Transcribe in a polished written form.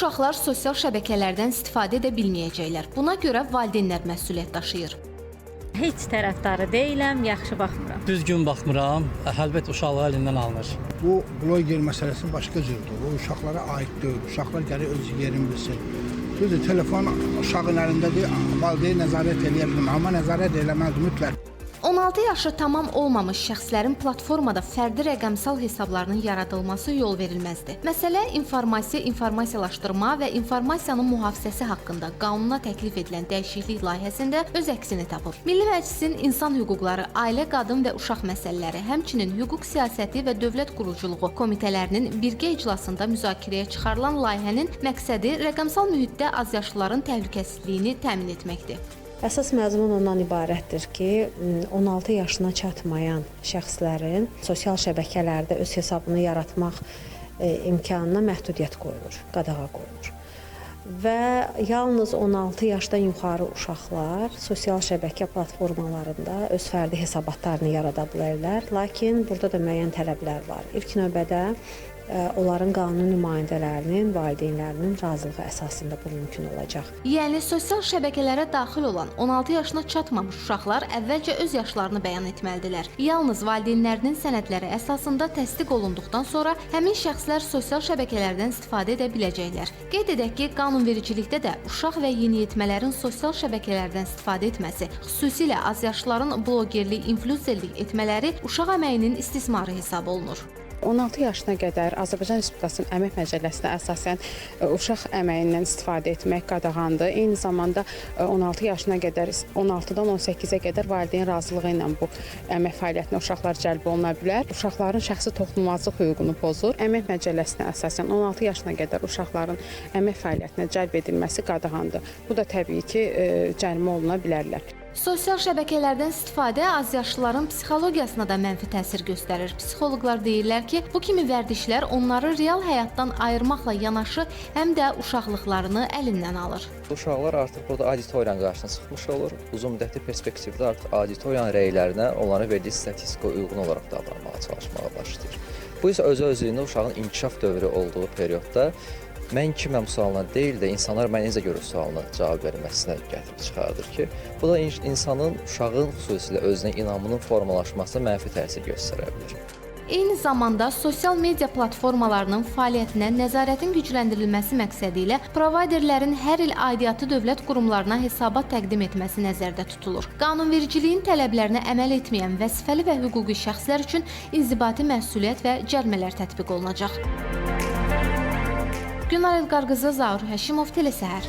uşaqlar sosial şəbəkələrdən istifadə edə bilməyəcəklər. Buna görə valideynlər məsuliyyət daşıyır. Heç tərəfdarı deyiləm, yaxşı baxmıram. Düzgün baxmıram, əlbət uşaqlar əlindən alınır. Bu bloger məsələsi başqa cürdür. O uşaqlara aid deyil. Uşaqlar gəlir öz yerini bilsin. Düzdür, telefon uşağın əlindədir, valideyn nəzarət edə bilmir, amma nəzarət eləməlidir mütləq. 16 yaşı tamam olmamış şəxslərin platformada fərdi rəqəmsal hesablarının yaradılması yol verilməzdir. Məsələ informasiyalaşdırma və informasiyanın mühafizəsi haqqında qanuna təklif edilən dəyişiklik layihəsində öz əksini tapıb. Milli Məclisin İnsan Hüquqları, Ailə, Qadın və Uşaq məsələləri, həmçinin hüquq siyasəti və dövlət quruculuğu komitələrinin birgə iclasında müzakirəyə çıxarılan layihənin məqsədi rəqəmsal mühitdə azyaşlıların təhlükəsizliyini təmin etməkdir. Əsas məzmun ondan ibarətdir ki, 16 yaşına çatmayan şəxslərin sosial şəbəkələrdə öz hesabını yaratmaq imkanına məhdudiyyət qoyulur, qadağa qoyulur. Və yalnız 16 yaşdan yuxarı uşaqlar sosial şəbəkə platformalarında öz fərdi hesabatlarını yarada bilərlər. Lakin burada da müəyyən tələblər var. İlk növbədə onların qanuni nümayəndələrinin, valideynlərinin razılığı əsasında bu mümkün olacaq. Yəni, sosial şəbəkələrə daxil olan 16 yaşına çatmamış uşaqlar əvvəlcə öz yaşlarını bəyan etməlidirlər. Yalnız valideynlərinin sənədləri əsasında təsdiq olunduqdan sonra həmin şəxslər sosial şəbəkələrdən istifadə edə biləcəklər. Qeyd edək ki, qanunvericilikdə də uşaq və yeniyetmələrin sosial şəbəkələrdən istifadə etməsi, xüsusilə azyaşlıların blogerlik, influencerlik etmələri uşaq əməyinin istismarı hesab olunur. 16 yaşına qədər Azərbaycan Respublikasının Əmək Məcəlləsinə əsasən uşaq əməyindən istifadə etmək qadağandır. Eyni zamanda 16 yaşına qədər, 16-dan 18-ə qədər valideyn razılığı ilə bu əmək fəaliyyətinə uşaqlar cəlb oluna bilər. Uşaqların şəxsi toxunulmazlıq hüququnu pozur. Əmək Məcəlləsinə əsasən 16 yaşına qədər uşaqların əmək fəaliyyətinə cəlb edilməsi qadağandır. Bu da təbii ki, cərimə oluna bilərlər. Sosial şəbəkələrdən istifadə azyaşlıların psixologiyasına da mənfi təsir göstərir. Psixoloqlar deyirlər ki, bu kimi vərdişlər onları real həyatdan ayırmaqla yanaşı, həm də uşaqlıqlarını əlindən alır. Uşaqlar artıq burada auditoriyanın qarşısına çıxmış olur. Uzun müddətli perspektivdə artıq auditoriyanın rəylərinə, onlara verdiyi statistikaya uyğun olaraq davranmağa çalışmağa başlayır. Bu isə özü-özlüyündə uşağın inkişaf dövrü olduğu periodda mən kiməm sualına deyil də insanlar mən necə görür sualına cavab verməsinə gətirib çıxardır ki, bu da insanın, uşağın xüsusilə özünə inamının formalaşmasına mənfi təsir göstərə bilir. Eyni zamanda sosial media platformalarının fəaliyyətinə nəzarətin gücləndirilməsi məqsədi ilə provayderlərin hər il aidiyyatı dövlət qurumlarına hesabat təqdim etməsi nəzərdə tutulur. Qanunvericiliyin tələblərinə əməl etməyən vəzifəli və hüquqi şəxslər üçün inzibati məsuliyyət və cərimələr tətbiq olunacaq. Günel Qarqızı, Zaur Həşimov, Telesəhər.